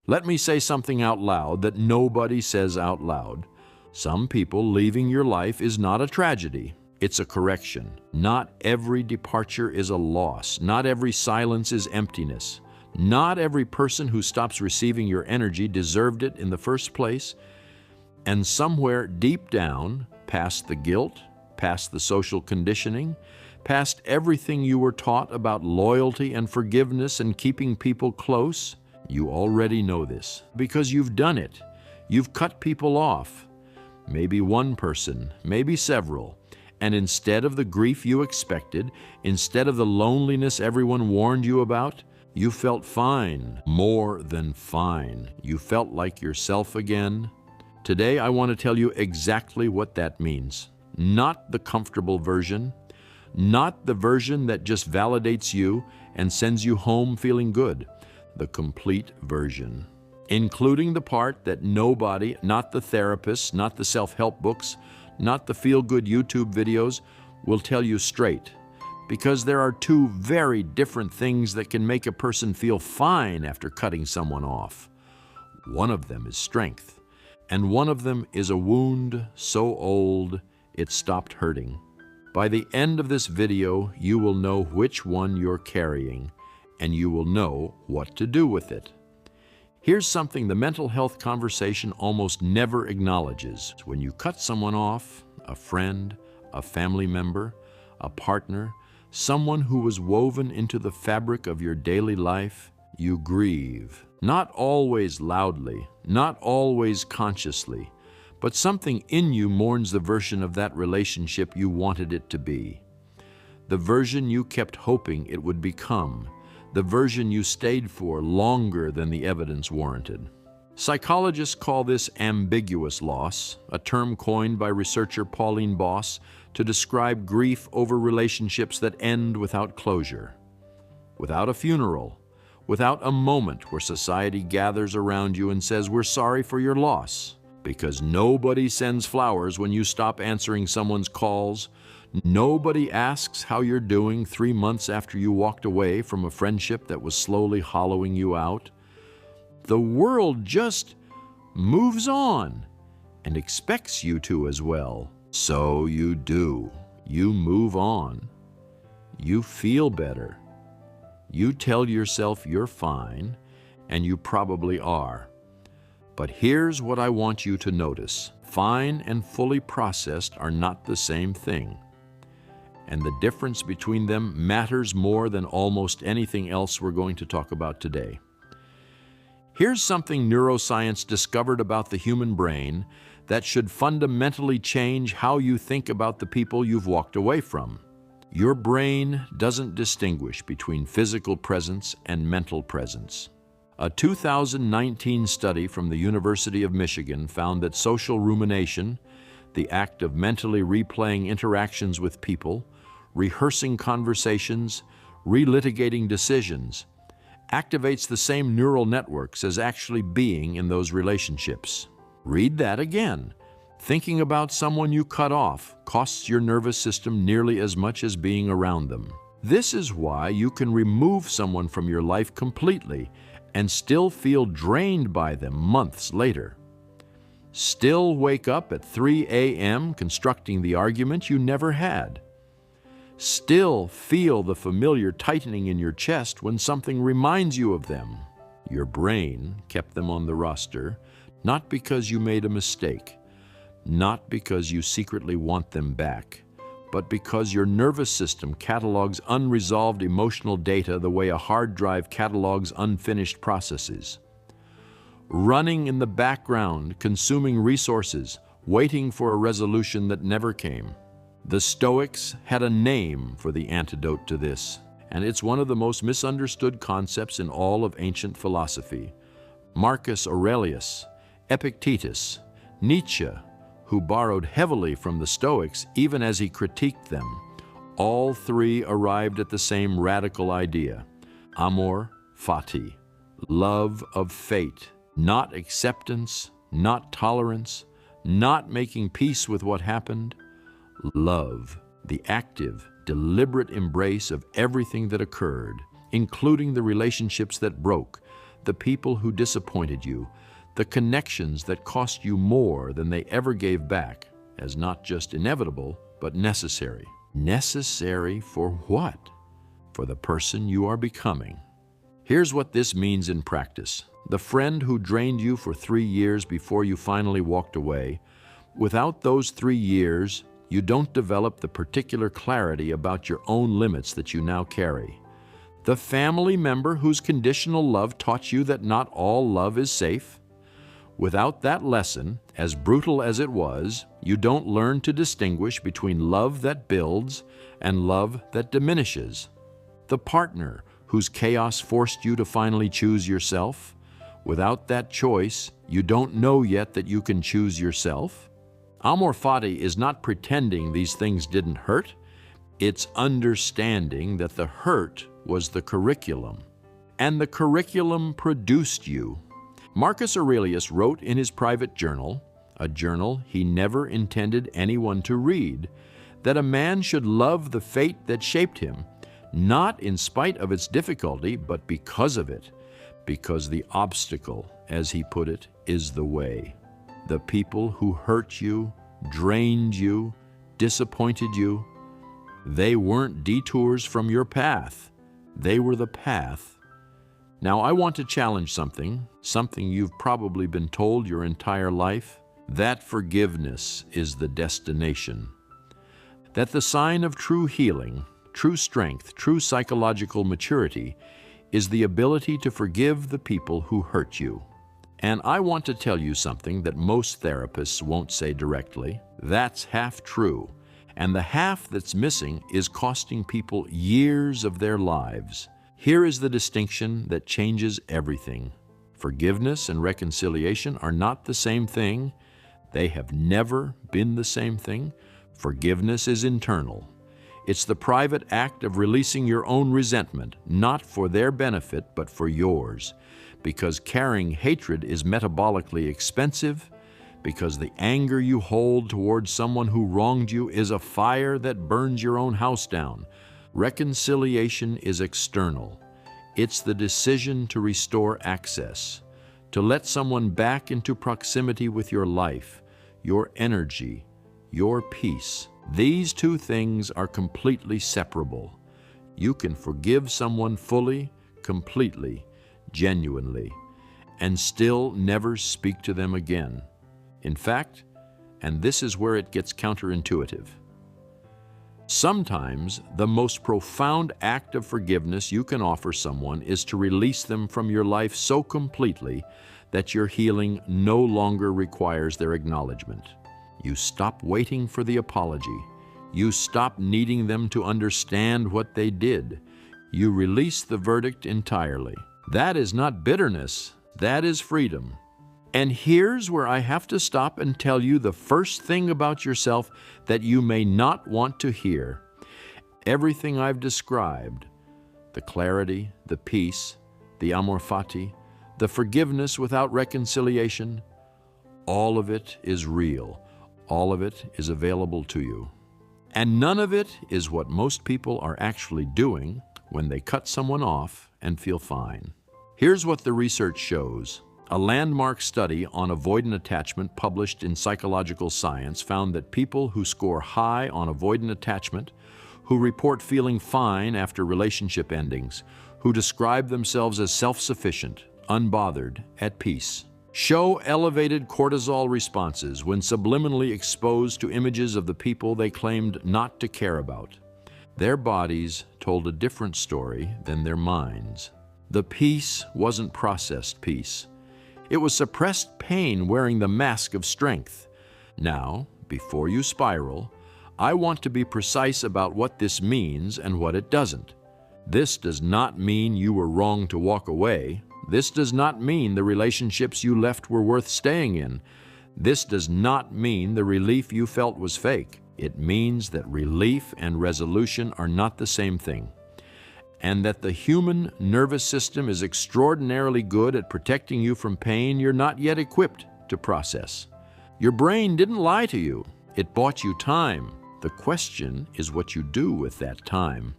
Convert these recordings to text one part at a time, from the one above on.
Let me say something out loud that nobody says out loud. Some people leaving your life is not a tragedy. It's a correction. Not every departure is a loss. Not every silence is emptiness. Not every person who stops receiving your energy deserved it in the first place. And somewhere deep down, past the guilt, past the social conditioning, past everything you were taught about loyalty and forgiveness and keeping people close, you already know this because you've done it. You've cut people off. Maybe one person, maybe several. And instead of the grief you expected, instead of the loneliness everyone warned you about, you felt fine, more than fine. You felt like yourself again. Today, I want to tell you exactly what that means. Not the comfortable version, not the version that just validates you and sends you home feeling good. The complete version, including the part that nobody, not the therapists, not the self-help books, not the feel-good YouTube videos, will tell you straight. Because there are two very different things that can make a person feel fine after cutting someone off. One of them is strength, and one of them is a wound so old it stopped hurting. By the end of this video, you will know which one you're carrying, and you will know what to do with it. Here's something the mental health conversation almost never acknowledges. When you cut someone off, a friend, a family member, a partner, someone who was woven into the fabric of your daily life, you grieve. Not always loudly, not always consciously, but something in you mourns the version of that relationship you wanted it to be. The version you kept hoping it would become. The version you stayed for longer than the evidence warranted. Psychologists call this ambiguous loss, a term coined by researcher Pauline Boss to describe grief over relationships that end without closure, without a funeral, without a moment where society gathers around you and says, "We're sorry for your loss," because nobody sends flowers when you stop answering someone's calls. Nobody asks how you're doing 3 months after you walked away from a friendship that was slowly hollowing you out. The world just moves on and expects you to as well. So you do. You move on. You feel better. You tell yourself you're fine, and you probably are. But here's what I want you to notice. Fine and fully processed are not the same thing. And the difference between them matters more than almost anything else we're going to talk about today. Here's something neuroscience discovered about the human brain that should fundamentally change how you think about the people you've walked away from. Your brain doesn't distinguish between physical presence and mental presence. A 2019 study from the University of Michigan found that social rumination, the act of mentally replaying interactions with people, rehearsing conversations, relitigating decisions, activates the same neural networks as actually being in those relationships. Read that again. Thinking about someone you cut off costs your nervous system nearly as much as being around them. This is why you can remove someone from your life completely and still feel drained by them months later. Still wake up at 3 a.m. constructing the argument you never had. Still feel the familiar tightening in your chest when something reminds you of them. Your brain kept them on the roster, not because you made a mistake, not because you secretly want them back, but because your nervous system catalogs unresolved emotional data the way a hard drive catalogs unfinished processes. Running in the background, consuming resources, waiting for a resolution that never came. The Stoics had a name for the antidote to this, and it's one of the most misunderstood concepts in all of ancient philosophy. Marcus Aurelius, Epictetus, Nietzsche, who borrowed heavily from the Stoics even as he critiqued them, all three arrived at the same radical idea: Amor Fati, love of fate, not acceptance, not tolerance, not making peace with what happened. Love, the active, deliberate embrace of everything that occurred, including the relationships that broke, the people who disappointed you, the connections that cost you more than they ever gave back, as not just inevitable, but necessary. Necessary for what? For the person you are becoming. Here's what this means in practice. The friend who drained you for 3 years before you finally walked away, without those 3 years, you don't develop the particular clarity about your own limits that you now carry. The family member whose conditional love taught you that not all love is safe. Without that lesson, as brutal as it was, you don't learn to distinguish between love that builds and love that diminishes. The partner whose chaos forced you to finally choose yourself. Without that choice, you don't know yet that you can choose yourself. Amor Fati is not pretending these things didn't hurt. It's understanding that the hurt was the curriculum, and the curriculum produced you. Marcus Aurelius wrote in his private journal, a journal he never intended anyone to read, that a man should love the fate that shaped him, not in spite of its difficulty, but because of it, because the obstacle, as he put it, is the way. The people who hurt you, drained you, disappointed you, they weren't detours from your path. They were the path. Now, I want to challenge something you've probably been told your entire life, that forgiveness is the destination. That the sign of true healing, true strength, true psychological maturity is the ability to forgive the people who hurt you. And I want to tell you something that most therapists won't say directly. That's half true. And the half that's missing is costing people years of their lives. Here is the distinction that changes everything. Forgiveness and reconciliation are not the same thing. They have never been the same thing. Forgiveness is internal. It's the private act of releasing your own resentment, not for their benefit, but for yours. Because carrying hatred is metabolically expensive, because the anger you hold towards someone who wronged you is a fire that burns your own house down. Reconciliation is external. It's the decision to restore access, to let someone back into proximity with your life, your energy, your peace. These two things are completely separable. You can forgive someone fully, completely, genuinely, and still never speak to them again. In fact, and this is where it gets counterintuitive, sometimes the most profound act of forgiveness you can offer someone is to release them from your life so completely that your healing no longer requires their acknowledgement. You stop waiting for the apology. You stop needing them to understand what they did. You release the verdict entirely. That is not bitterness, that is freedom. And here's where I have to stop and tell you the first thing about yourself that you may not want to hear. Everything I've described, the clarity, the peace, the Amor Fati, the forgiveness without reconciliation, all of it is real. All of it is available to you. And none of it is what most people are actually doing when they cut someone off and feel fine. Here's what the research shows. A landmark study on avoidant attachment published in Psychological Science found that people who score high on avoidant attachment, who report feeling fine after relationship endings, who describe themselves as self-sufficient, unbothered, at peace, show elevated cortisol responses when subliminally exposed to images of the people they claimed not to care about. Their bodies told a different story than their minds. The peace wasn't processed peace. It was suppressed pain wearing the mask of strength. Now, before you spiral, I want to be precise about what this means and what it doesn't. This does not mean you were wrong to walk away. This does not mean the relationships you left were worth staying in. This does not mean the relief you felt was fake. It means that relief and resolution are not the same thing, and that the human nervous system is extraordinarily good at protecting you from pain you're not yet equipped to process. Your brain didn't lie to you. It bought you time. The question is what you do with that time.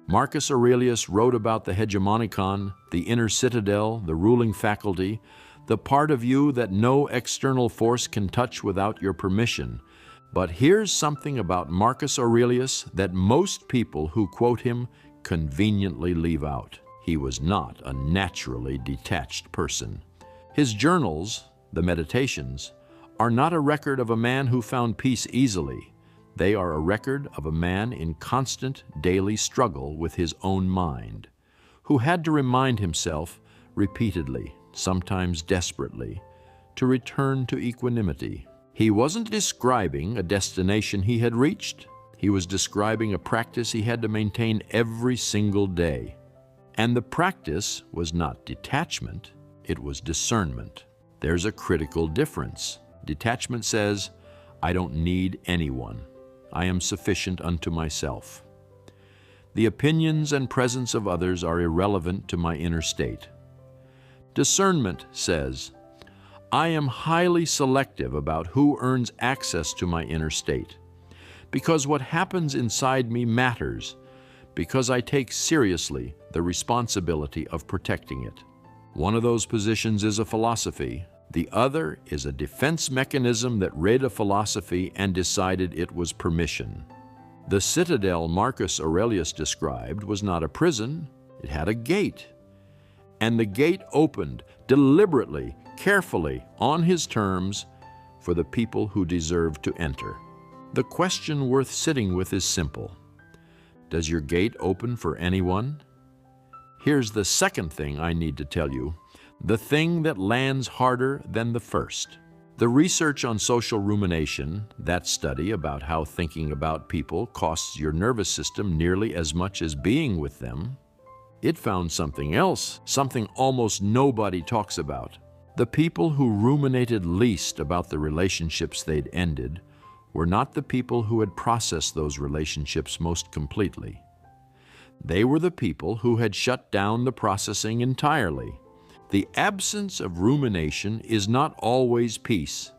Marcus Aurelius wrote about the Hegemonikon, the inner citadel, the ruling faculty, the part of you that no external force can touch without your permission. But here's something about Marcus Aurelius that most people who quote him conveniently leave out. He was not a naturally detached person. His journals, the Meditations, are not a record of a man who found peace easily. They are a record of a man in constant daily struggle with his own mind, who had to remind himself repeatedly, sometimes desperately, to return to equanimity. He wasn't describing a destination he had reached. He was describing a practice he had to maintain every single day. And the practice was not detachment, it was discernment. There's a critical difference. Detachment says, I don't need anyone. I am sufficient unto myself. The opinions and presence of others are irrelevant to my inner state. Discernment says, I am highly selective about who earns access to my inner state, because what happens inside me matters, because I take seriously the responsibility of protecting it. One of those positions is a philosophy. The other is a defense mechanism that read a philosophy and decided it was permission. The citadel Marcus Aurelius described was not a prison, it had a gate. And the gate opened deliberately, carefully, on his terms, for the people who deserved to enter. The question worth sitting with is simple. Does your gate open for anyone? Here's the second thing I need to tell you, the thing that lands harder than the first. The research on social rumination, that study about how thinking about people costs your nervous system nearly as much as being with them, it found something else, something almost nobody talks about. The people who ruminated least about the relationships they'd ended were not the people who had processed those relationships most completely. They were the people who had shut down the processing entirely. The absence of rumination is not always peace.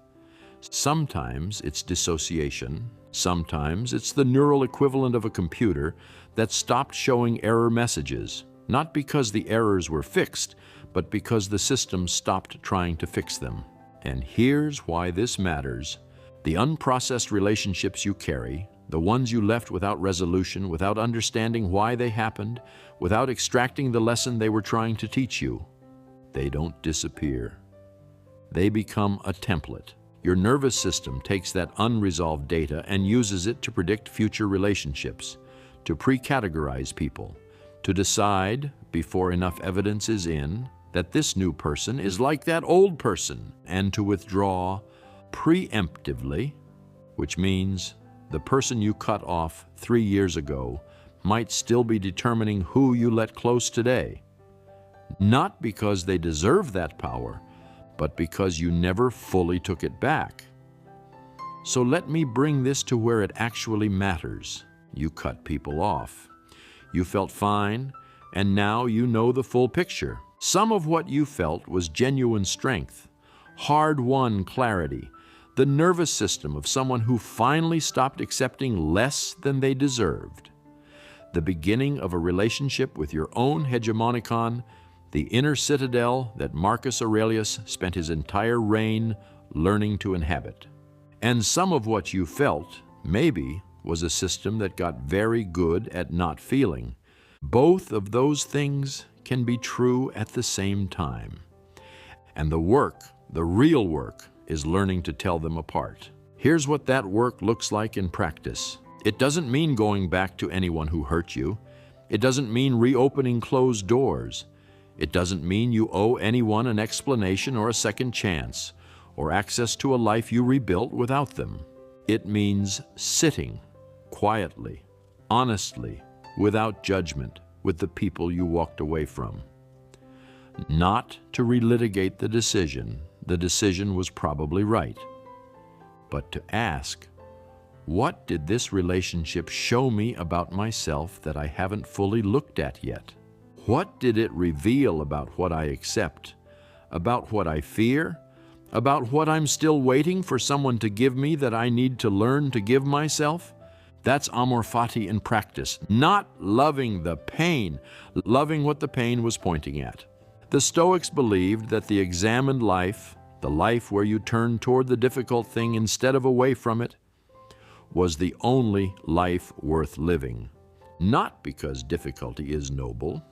Sometimes it's dissociation. Sometimes it's the neural equivalent of a computer that stopped showing error messages, not because the errors were fixed, but because the system stopped trying to fix them. And here's why this matters. The unprocessed relationships you carry, the ones you left without resolution, without understanding why they happened, without extracting the lesson they were trying to teach you, they don't disappear. They become a template. Your nervous system takes that unresolved data and uses it to predict future relationships, to pre-categorize people, to decide, before enough evidence is in, that this new person is like that old person, and to withdraw preemptively, which means the person you cut off 3 years ago might still be determining who you let close today. Not because they deserve that power, but because you never fully took it back. So let me bring this to where it actually matters. You cut people off. You felt fine, and now you know the full picture. Some of what you felt was genuine strength, hard-won clarity, the nervous system of someone who finally stopped accepting less than they deserved. The beginning of a relationship with your own hegemonikon, the inner citadel that Marcus Aurelius spent his entire reign learning to inhabit. And some of what you felt, maybe, was a system that got very good at not feeling. Both of those things can be true at the same time. And the work, the real work, is learning to tell them apart. Here's what that work looks like in practice. It doesn't mean going back to anyone who hurt you. It doesn't mean reopening closed doors. It doesn't mean you owe anyone an explanation or a second chance, or access to a life you rebuilt without them. It means sitting quietly, honestly, without judgment, with the people you walked away from. Not to relitigate the decision was probably right, but to ask, what did this relationship show me about myself that I haven't fully looked at yet? What did it reveal about what I accept, about what I fear, about what I'm still waiting for someone to give me that I need to learn to give myself? That's Amor Fati in practice, not loving the pain, loving what the pain was pointing at. The Stoics believed that the examined life, the life where you turn toward the difficult thing instead of away from it, was the only life worth living. Not because difficulty is noble,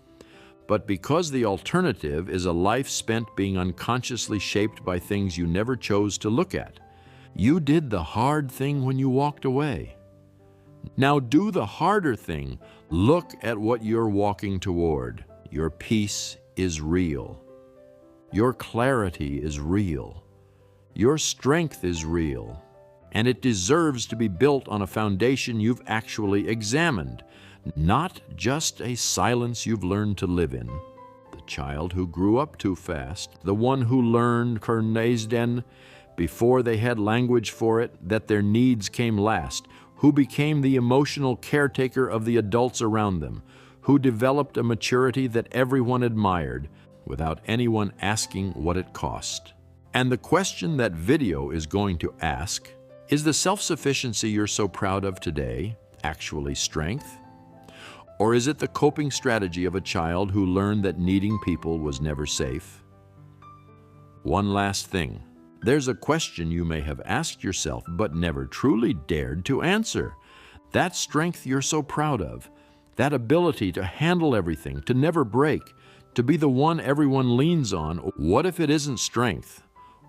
but because the alternative is a life spent being unconsciously shaped by things you never chose to look at. You did the hard thing when you walked away. Now do the harder thing. Look at what you're walking toward. Your peace is real. Your clarity is real. Your strength is real. And it deserves to be built on a foundation you've actually examined, not just a silence you've learned to live in. The child who grew up too fast, the one who learned Avoidant before they had language for it, that their needs came last, who became the emotional caretaker of the adults around them, who developed a maturity that everyone admired without anyone asking what it cost. And the question that video is going to ask, is the self-sufficiency you're so proud of today actually strength? Or is it the coping strategy of a child who learned that needing people was never safe? One last thing. There's a question you may have asked yourself but never truly dared to answer. That strength you're so proud of, that ability to handle everything, to never break, to be the one everyone leans on, what if it isn't strength?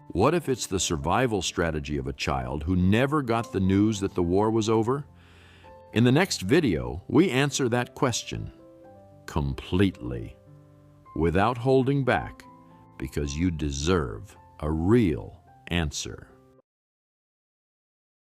What if it's the survival strategy of a child who never got the news that the war was over? In the next video, we answer that question completely, without holding back, because you deserve a real answer.